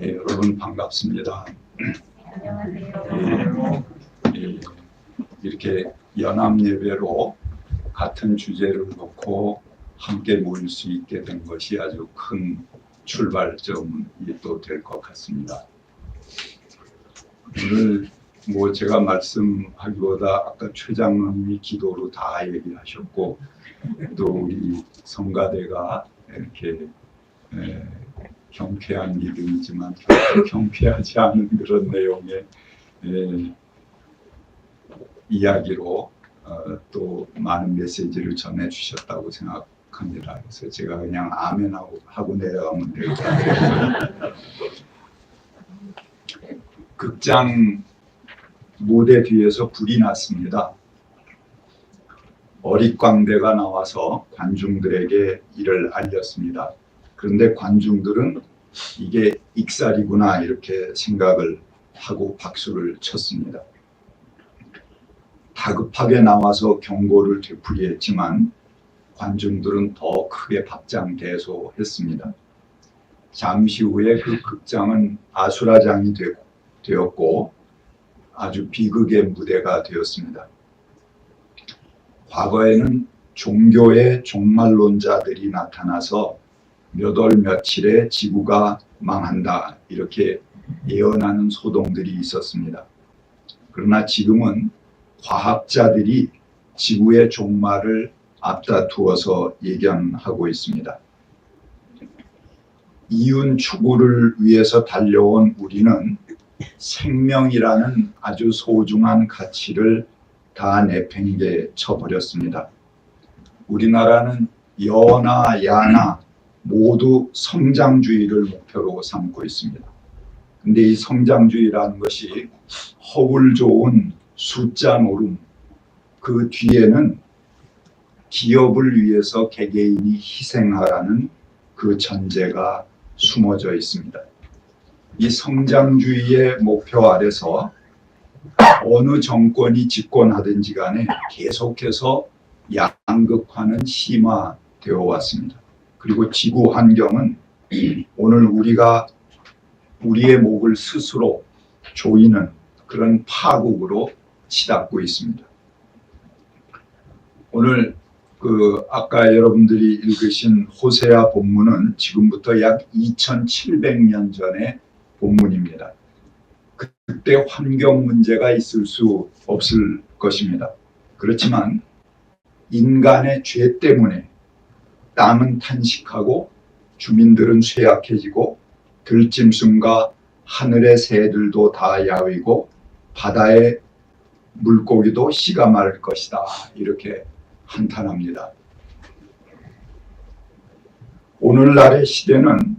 여러분 반갑습니다. 안녕하세요. 이렇게 연합 예배로 같은 주제를 놓고 함께 모일 수 있게 된 것이 아주 큰 출발점이 또 될 것 같습니다. 오늘 제가 말씀하기보다 아까 최 장로님이 기도로 다 얘기하셨고 또 우리 성가대가 이렇게 경쾌한 믿음이지만 경쾌하지 않은 그런 내용의 이야기로 또 많은 메시지를 전해주셨다고 생각합니다. 그래서 제가 그냥 아멘하고 내려가면 될 것 같아요. 극장 무대 뒤에서 불이 났습니다. 어릿광대가 나와서 관중들에게 이를 알렸습니다. 그런데 관중들은 이게 익살이구나 이렇게 생각을 하고 박수를 쳤습니다. 다급하게 나와서 경고를 되풀이했지만 관중들은 더 크게 박장대소했습니다. 잠시 후에 그 극장은 아수라장이 되었고 아주 비극의 무대가 되었습니다. 과거에는 종교의 종말론자들이 나타나서 몇 월 며칠에 지구가 망한다 이렇게 예언하는 소동들이 있었습니다. 그러나 지금은 과학자들이 지구의 종말을 앞다투어서 예견하고 있습니다. 이윤 추구를 위해서 달려온 우리는 생명이라는 아주 소중한 가치를 다 내팽개 쳐버렸습니다. 우리나라는 여나 야나 모두 성장주의를 목표로 삼고 있습니다. 근데 이 성장주의라는 것이 허울 좋은 숫자 노름, 그 뒤에는 기업을 위해서 개개인이 희생하라는 그 전제가 숨어져 있습니다. 이 성장주의의 목표 아래서 어느 정권이 집권하든지 간에 계속해서 양극화는 심화되어 왔습니다. 그리고 지구 환경은 오늘 우리가 우리의 목을 스스로 조이는 그런 파국으로 치닫고 있습니다. 오늘 아까 여러분들이 읽으신 호세아 본문은 지금부터 약 2700년 전의 본문입니다. 그때 환경 문제가 있을 수 없을 것입니다. 그렇지만 인간의 죄 때문에 땅은 탄식하고 주민들은 쇠약해지고 들짐승과 하늘의 새들도 다 야위고 바다의 물고기도 씨가 마를 것이다 이렇게 한탄합니다. 오늘날의 시대는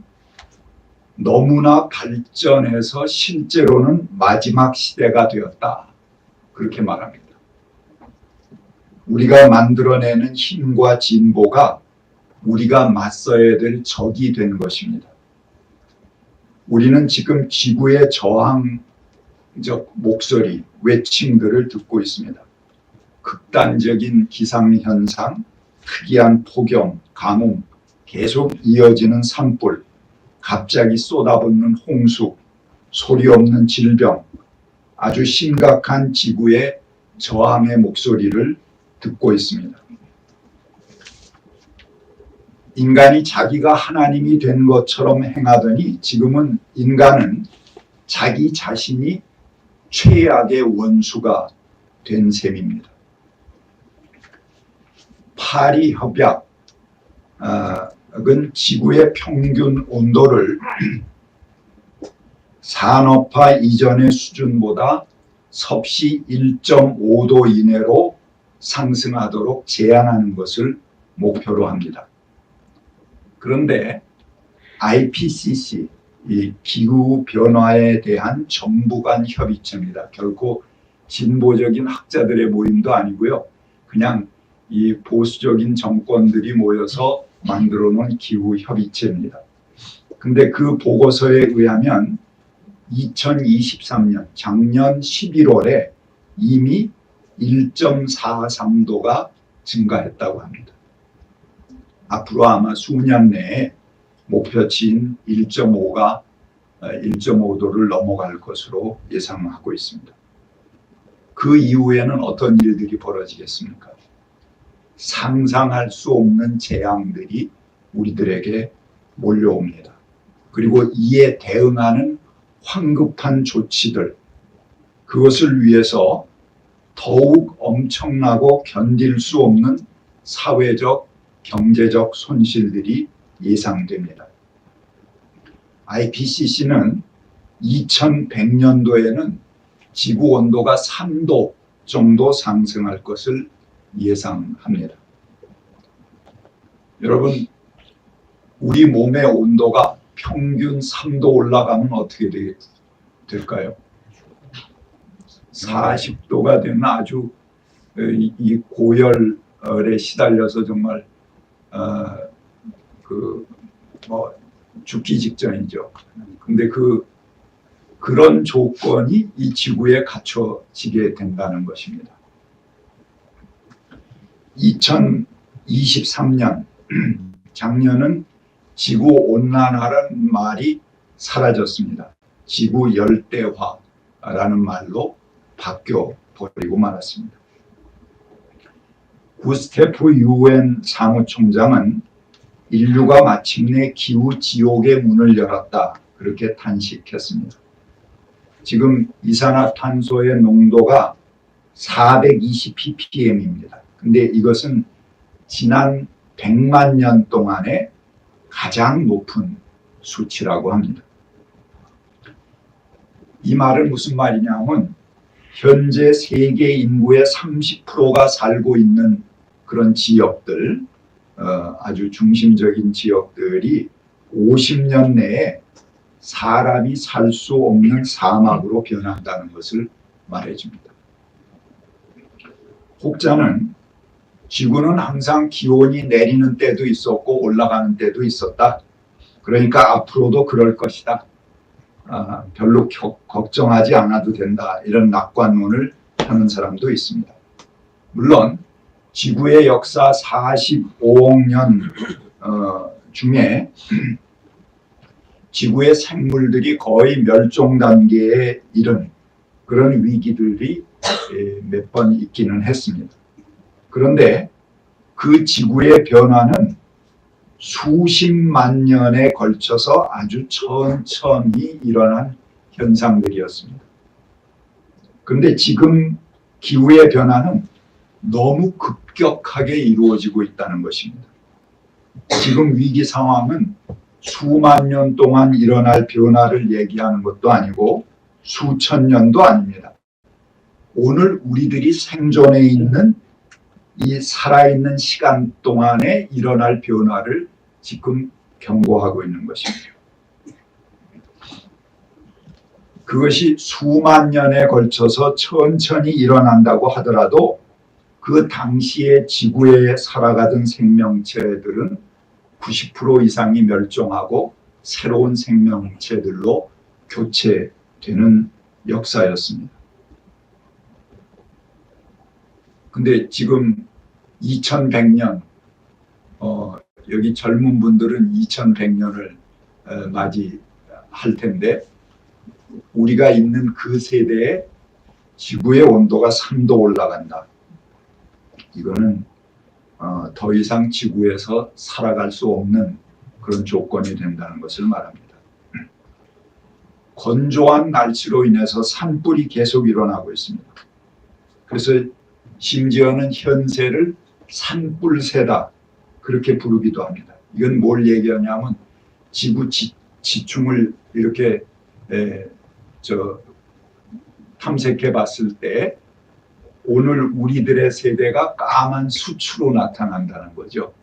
너무나 발전해서 실제로는 마지막 시대가 되었다 그렇게 말합니다. 우리가 만들어내는 힘과 진보가 우리가 맞서야 될 적이 된 것입니다. 우리는 지금 지구의 저항적 목소리, 외침들을 듣고 있습니다. 극단적인 기상현상, 특이한 폭염, 가뭄, 계속 이어지는 산불, 갑자기 쏟아붓는 홍수, 소리 없는 질병, 아주 심각한 지구의 저항의 목소리를 듣고 있습니다. 인간이 자기가 하나님이 된 것처럼 행하더니 지금은 인간은 자기 자신이 최악의 원수가 된 셈입니다. 파리 협약은 지구의 평균 온도를 산업화 이전의 수준보다 섭씨 1.5도 이내로 상승하도록 제한하는 것을 목표로 합니다. 그런데 IPCC, 이 기후변화에 대한 정부 간 협의체입니다. 결코 진보적인 학자들의 모임도 아니고요. 그냥 이 보수적인 정권들이 모여서 만들어 놓은 기후협의체입니다. 근데 그 보고서에 의하면 2023년 작년 11월에 이미 1.43도가 증가했다고 합니다. 앞으로 아마 수년 내에 목표치인 1.5가 1.5도를 넘어갈 것으로 예상하고 있습니다. 그 이후에는 어떤 일들이 벌어지겠습니까? 상상할 수 없는 재앙들이 우리들에게 몰려옵니다. 그리고 이에 대응하는 황급한 조치들, 그것을 위해서 더욱 엄청나고 견딜 수 없는 사회적, 경제적 손실들이 예상됩니다. IPCC는 2100년도에는 지구 온도가 3도 정도 상승할 것을 예상합니다. 여러분, 우리 몸의 온도가 평균 3도 올라가면 어떻게 될까요? 40도가 되면 아주 이 고열에 시달려서 정말 죽기 직전이죠. 근데 그런 조건이 이 지구에 갖춰지게 된다는 것입니다. 2023년 작년은 지구 온난화라는 말이 사라졌습니다. 지구 열대화라는 말로 바뀌어 버리고 말았습니다. 구스테프 UN 사무총장은 인류가 마침내 기후 지옥의 문을 열었다, 그렇게 탄식했습니다. 지금 이산화탄소의 농도가 420 ppm입니다. 근데 이것은 지난 100만 년 동안의 가장 높은 수치라고 합니다. 이 말은 무슨 말이냐면 현재 세계 인구의 30%가 살고 있는 그런 지역들, 아주 중심적인 지역들이 50년 내에 사람이 살 수 없는 사막으로 변한다는 것을 말해줍니다. 혹자는 지구는 항상 기온이 내리는 때도 있었고 올라가는 때도 있었다. 그러니까 앞으로도 그럴 것이다. 별로 걱정하지 않아도 된다. 이런 낙관론을 하는 사람도 있습니다. 물론 지구의 역사 45억 년 중에 지구의 생물들이 거의 멸종 단계에 이른 그런 위기들이 몇 번 있기는 했습니다. 그런데 그 지구의 변화는 수십만 년에 걸쳐서 아주 천천히 일어난 현상들이었습니다. 그런데 지금 기후의 변화는 너무 급격하게 이루어지고 있다는 것입니다. 지금 위기 상황은 수만 년 동안 일어날 변화를 얘기하는 것도 아니고 수천 년도 아닙니다. 오늘 우리들이 생존해 있는 이 살아있는 시간 동안에 일어날 변화를 지금 경고하고 있는 것입니다. 그것이 수만 년에 걸쳐서 천천히 일어난다고 하더라도 그 당시에 지구에 살아가던 생명체들은 90% 이상이 멸종하고 새로운 생명체들로 교체되는 역사였습니다. 근데 지금 2100년, 여기 젊은 분들은 2100년을 맞이할 텐데 우리가 있는 그 세대에 지구의 온도가 3도 올라간다. 이거는 더 이상 지구에서 살아갈 수 없는 그런 조건이 된다는 것을 말합니다. 건조한 날씨로 인해서 산불이 계속 일어나고 있습니다. 그래서 심지어는 현세를 산불세다, 그렇게 부르기도 합니다. 이건 뭘 얘기하냐면 지구 지층을 이렇게 탐색해 봤을 때 오늘 우리들의 세대가 까만 수추로 나타난다는 거죠.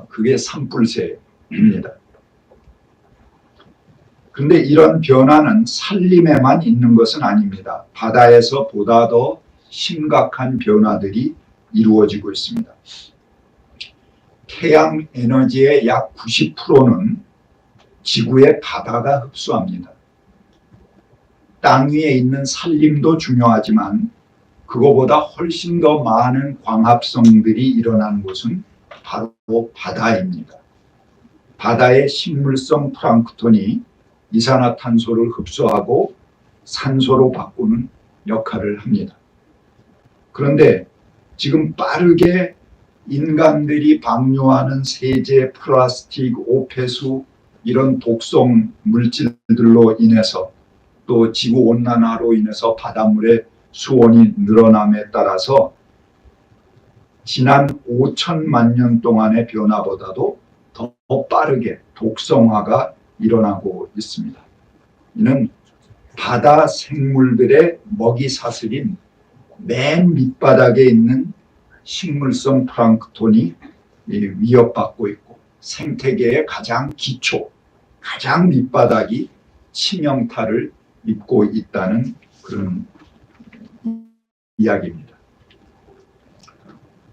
그게 산불세입니다. 그런데 이런 변화는 산림에만 있는 것은 아닙니다. 바다에서 보다 더 심각한 변화들이 이루어지고 있습니다. 태양 에너지의 약 90%는 지구의 바다가 흡수합니다. 땅 위에 있는 산림도 중요하지만 그거보다 훨씬 더 많은 광합성들이 일어나는 곳은 바로 바다입니다. 바다의 식물성 플랑크톤이 이산화탄소를 흡수하고 산소로 바꾸는 역할을 합니다. 그런데 지금 빠르게 인간들이 방류하는 세제, 플라스틱, 오폐수 이런 독성 물질들로 인해서 또 지구온난화로 인해서 바닷물의 수온이 늘어남에 따라서 지난 5천만 년 동안의 변화보다도 더 빠르게 독성화가 일어나고 있습니다. 이는 바다 생물들의 먹이 사슬인 맨 밑바닥에 있는 식물성 플랑크톤이 위협받고 있고 생태계의 가장 기초, 가장 밑바닥이 치명타를 입고 있다는 그런 이야기입니다.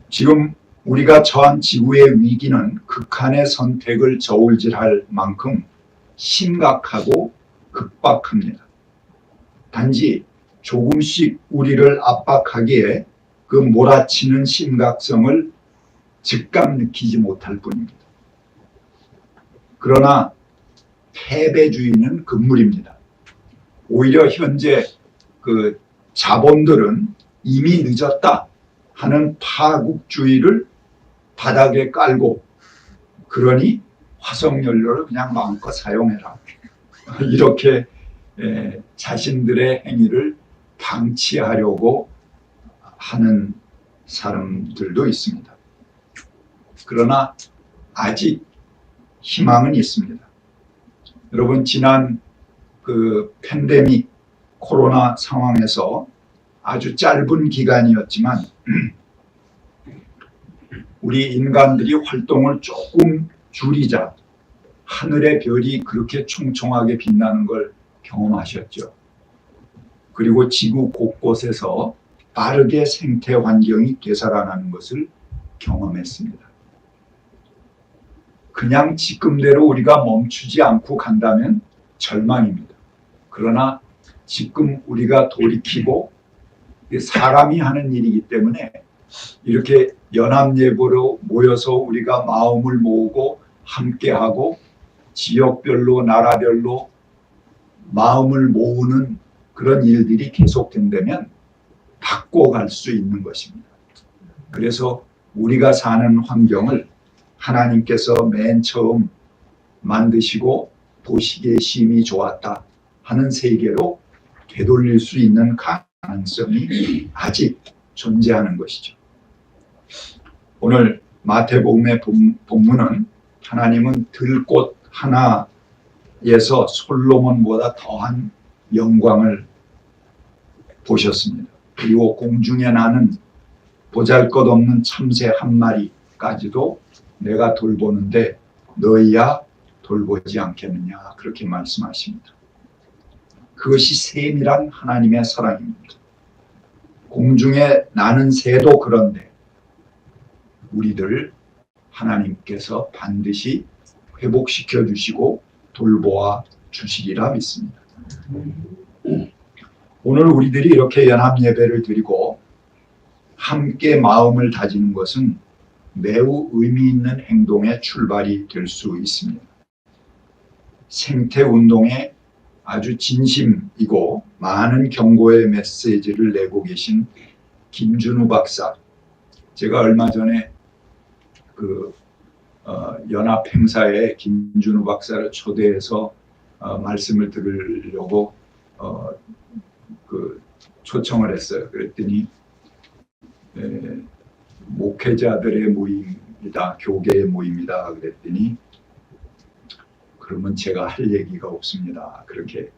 지금 우리가 처한 지구의 위기는 극한의 선택을 저울질할 만큼 심각하고 급박합니다. 단지 조금씩 우리를 압박하기에 그 몰아치는 심각성을 즉각 느끼지 못할 뿐입니다. 그러나 패배주의는 금물입니다. 오히려 현재 그 자본들은 이미 늦었다 하는 파국주의를 바닥에 깔고 그러니 화석연료를 그냥 마음껏 사용해라. 이렇게 자신들의 행위를 방치하려고 하는 사람들도 있습니다. 그러나 아직 희망은 있습니다. 여러분 지난 그 팬데믹 코로나 상황에서 아주 짧은 기간이었지만 우리 인간들이 활동을 조금 줄이자 하늘의 별이 그렇게 총총하게 빛나는 걸 경험하셨죠. 그리고 지구 곳곳에서 빠르게 생태 환경이 되살아나는 것을 경험했습니다. 그냥 지금대로 우리가 멈추지 않고 간다면 절망입니다. 그러나 지금 우리가 돌이키고 사람이 하는 일이기 때문에 이렇게 연합예보로 모여서 우리가 마음을 모으고 함께하고 지역별로 나라별로 마음을 모으는 그런 일들이 계속된다면 바꿔갈 수 있는 것입니다. 그래서 우리가 사는 환경을 하나님께서 맨 처음 만드시고 보시기에 심히 좋았다 하는 세계로 되돌릴 수 있는 가능성이 아직 존재하는 것이죠. 오늘 마태복음의 본문은 하나님은 들꽃 하나에서 솔로몬보다 더한 영광을 보셨습니다. 그리고 공중에 나는 보잘것없는 참새 한 마리까지도 내가 돌보는데 너희야 돌보지 않겠느냐 그렇게 말씀하십니다. 그것이 세밀한 하나님의 사랑입니다. 공중에 나는 새도 그런데 우리들 하나님께서 반드시 회복시켜 주시고 돌보아 주시리라 믿습니다. 오늘 우리들이 이렇게 연합 예배를 드리고 함께 마음을 다지는 것은 매우 의미 있는 행동의 출발이 될 수 있습니다. 생태운동에 아주 진심이고 많은 경고의 메시지를 내고 계신 김준우 박사, 제가 얼마 전에 그 연합 행사에 김준우 박사를 초대해서 말씀을 들으려고 그 초청을 했어요. 그랬더니 목회자들의 모임이다, 교계의 모임이다 그랬더니 그러면 제가 할 얘기가 없습니다. 그렇게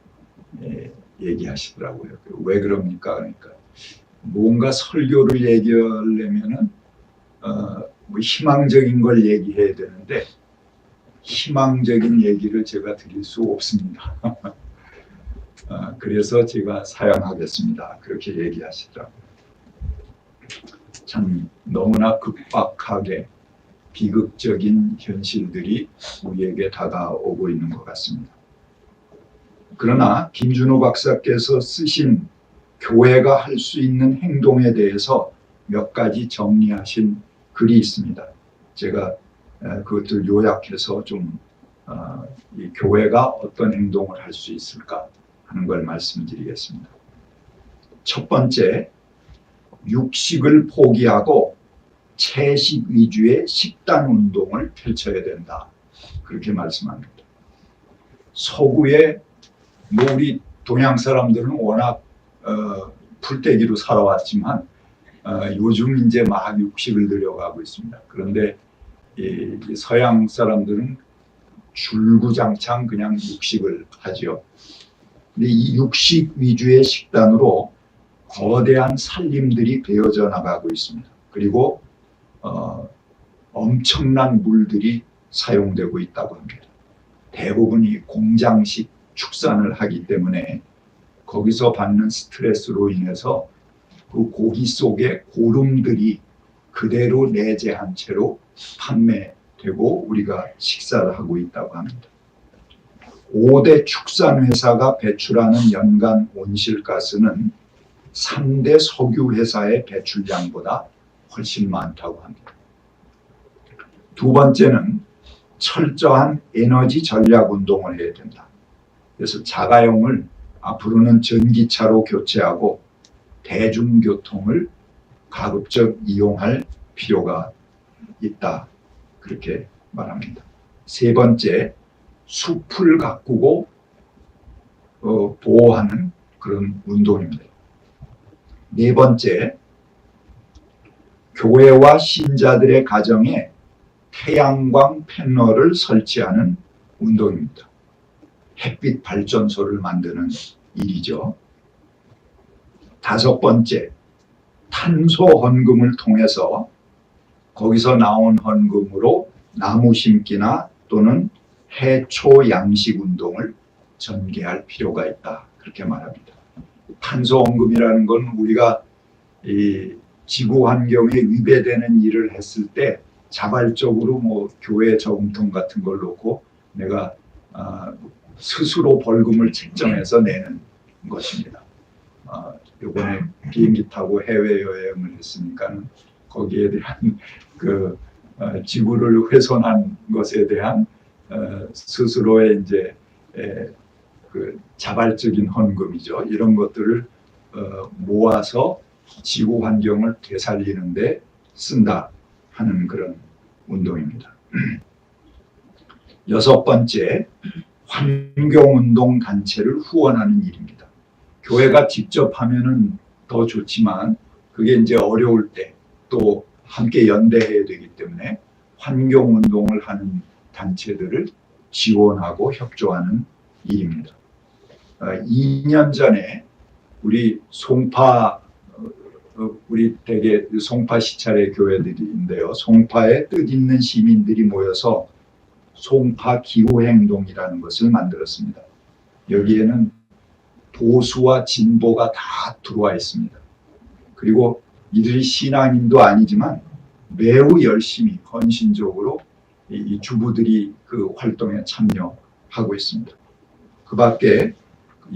얘기하시더라고요. 왜 그럽니까? 그러니까 뭔가 설교를 얘기하려면은 뭐 희망적인 걸 얘기해야 되는데 희망적인 얘기를 제가 드릴 수 없습니다. 그래서 제가 사양하겠습니다. 그렇게 얘기하시더라고요. 참 너무나 급박하게 비극적인 현실들이 우리에게 다가오고 있는 것 같습니다. 그러나 김준호 박사께서 쓰신 교회가 할 수 있는 행동에 대해서 몇 가지 정리하신 글이 있습니다. 제가 그것들 요약해서 좀 이 교회가 어떤 행동을 할 수 있을까 하는 걸 말씀드리겠습니다. 첫 번째, 육식을 포기하고 채식 위주의 식단 운동을 펼쳐야 된다. 그렇게 말씀합니다. 서구의 우리 동양 사람들은 워낙 풀떼기로 살아왔지만 요즘 이제 막 육식을 늘려가고 있습니다. 그런데 이 서양 사람들은 줄구장창 그냥 육식을 하죠. 근데 이 육식 위주의 식단으로 거대한 살림들이 베어져 나가고 있습니다. 그리고 엄청난 물들이 사용되고 있다고 합니다. 대부분이 공장식 축산을 하기 때문에 거기서 받는 스트레스로 인해서 그 고기 속에 고름들이 그대로 내재한 채로 판매되고 우리가 식사를 하고 있다고 합니다. 5대 축산회사가 배출하는 연간 온실가스는 3대 석유회사의 배출량보다 훨씬 많다고 합니다. 두 번째는 철저한 에너지 전략 운동을 해야 된다. 그래서 자가용을 앞으로는 전기차로 교체하고 대중교통을 가급적 이용할 필요가 있다. 그렇게 말합니다. 세 번째, 숲을 가꾸고 보호하는 그런 운동입니다. 네 번째, 교회와 신자들의 가정에 태양광 패널을 설치하는 운동입니다. 햇빛 발전소를 만드는 일이죠. 다섯 번째, 탄소 헌금을 통해서 거기서 나온 헌금으로 나무 심기나 또는 해초 양식 운동을 전개할 필요가 있다. 그렇게 말합니다. 탄소 헌금이라는 건 우리가 이 지구 환경에 위배되는 일을 했을 때 자발적으로 교회 저금통 같은 걸 놓고 내가 스스로 벌금을 책정해서 내는 것입니다. 이번에 비행기 타고 해외 여행을 했으니까는 거기에 대한 지구를 훼손한 것에 대한 스스로의 이제 자발적인 헌금이죠. 이런 것들을 모아서 지구 환경을 되살리는데 쓴다 하는 그런 운동입니다. 여섯 번째, 환경운동 단체를 후원하는 일입니다. 교회가 직접 하면은 더 좋지만 그게 이제 어려울 때 또 함께 연대해야 되기 때문에 환경운동을 하는 단체들을 지원하고 협조하는 일입니다. 2년 전에 우리 우리 대개 송파 시찰의 교회들인데요. 송파에 뜻있는 시민들이 모여서 송파 기후행동이라는 것을 만들었습니다. 여기에는 보수와 진보가 다 들어와 있습니다. 그리고 이들이 신앙인도 아니지만 매우 열심히 헌신적으로 이 주부들이 그 활동에 참여하고 있습니다. 그 밖에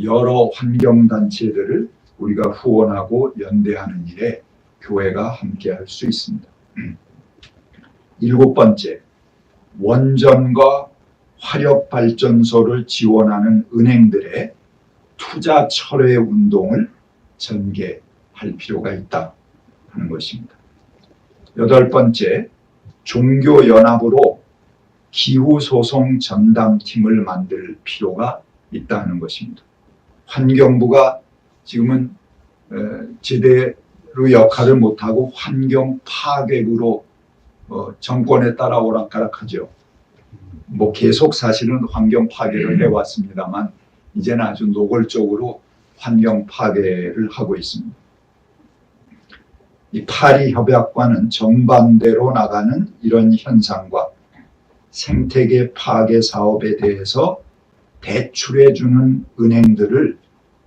여러 환경단체들을 우리가 후원하고 연대하는 일에 교회가 함께할 수 있습니다. 일곱 번째, 원전과 화력발전소를 지원하는 은행들의 투자 철회 운동을 전개할 필요가 있다 하는 것입니다. 여덟 번째, 종교연합으로 기후소송 전담팀을 만들 필요가 있다는 것입니다. 환경부가 지금은 제대로 역할을 못하고 환경 파괴로 정권에 따라 오락가락하죠. 계속 사실은 환경 파괴를 해왔습니다만 이제는 아주 노골적으로 환경 파괴를 하고 있습니다. 이 파리 협약과는 정반대로 나가는 이런 현상과 생태계 파괴 사업에 대해서 대출해주는 은행들을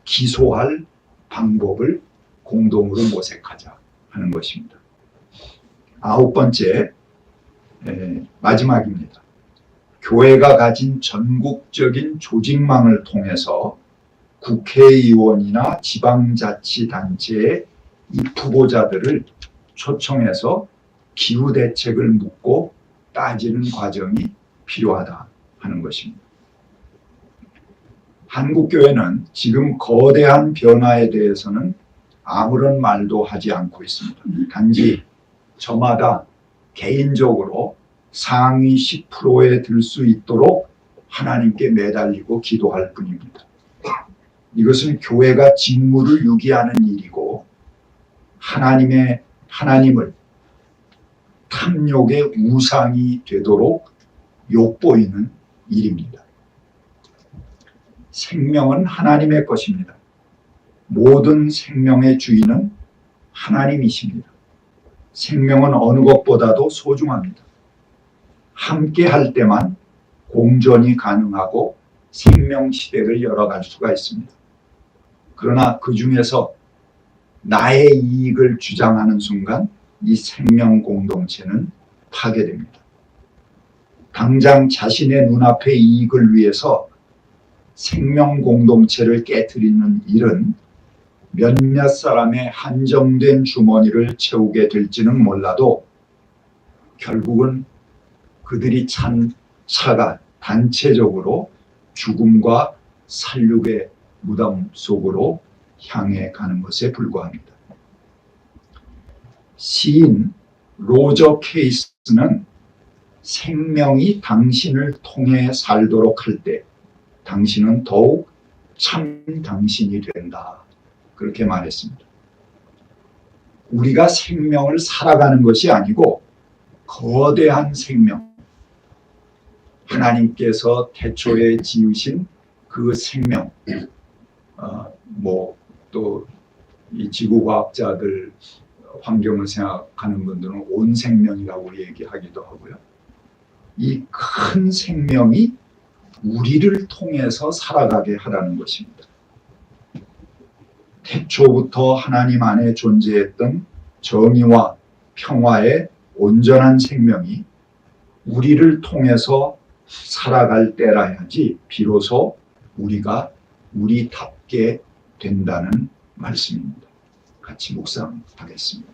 기소할 방법을 공동으로 모색하자 하는 것입니다. 아홉 번째, 마지막입니다. 교회가 가진 전국적인 조직망을 통해서 국회의원이나 지방자치단체의 입후보자들을 초청해서 기후대책을 묻고 따지는 과정이 필요하다 하는 것입니다. 한국교회는 지금 거대한 변화에 대해서는 아무런 말도 하지 않고 있습니다. 단지 저마다 개인적으로 상위 10%에 들 수 있도록 하나님께 매달리고 기도할 뿐입니다. 이것은 교회가 직무를 유기하는 일이고 하나님을 탐욕의 우상이 되도록 욕보이는 일입니다. 생명은 하나님의 것입니다. 모든 생명의 주인은 하나님이십니다. 생명은 어느 것보다도 소중합니다. 함께 할 때만 공존이 가능하고 생명 시대를 열어갈 수가 있습니다. 그러나 그 중에서 나의 이익을 주장하는 순간 이 생명 공동체는 파괴됩니다. 당장 자신의 눈앞의 이익을 위해서 생명 공동체를 깨트리는 일은 몇몇 사람의 한정된 주머니를 채우게 될지는 몰라도 결국은 그들이 찬 차가 단체적으로 죽음과 살육의 무덤 속으로 향해 가는 것에 불과합니다. 시인 로저 케이스는 생명이 당신을 통해 살도록 할 때 당신은 더욱 참 당신이 된다. 그렇게 말했습니다. 우리가 생명을 살아가는 것이 아니고 거대한 생명, 하나님께서 태초에 지으신 그 생명, 또 이 지구과학자들, 환경을 생각하는 분들은 온 생명이라고 얘기하기도 하고요. 이 큰 생명이 우리를 통해서 살아가게 하라는 것입니다. 태초부터 하나님 안에 존재했던 정의와 평화의 온전한 생명이 우리를 통해서 살아갈 때라야지 비로소 우리가 우리답게 된다는 말씀입니다. 같이 묵상하겠습니다.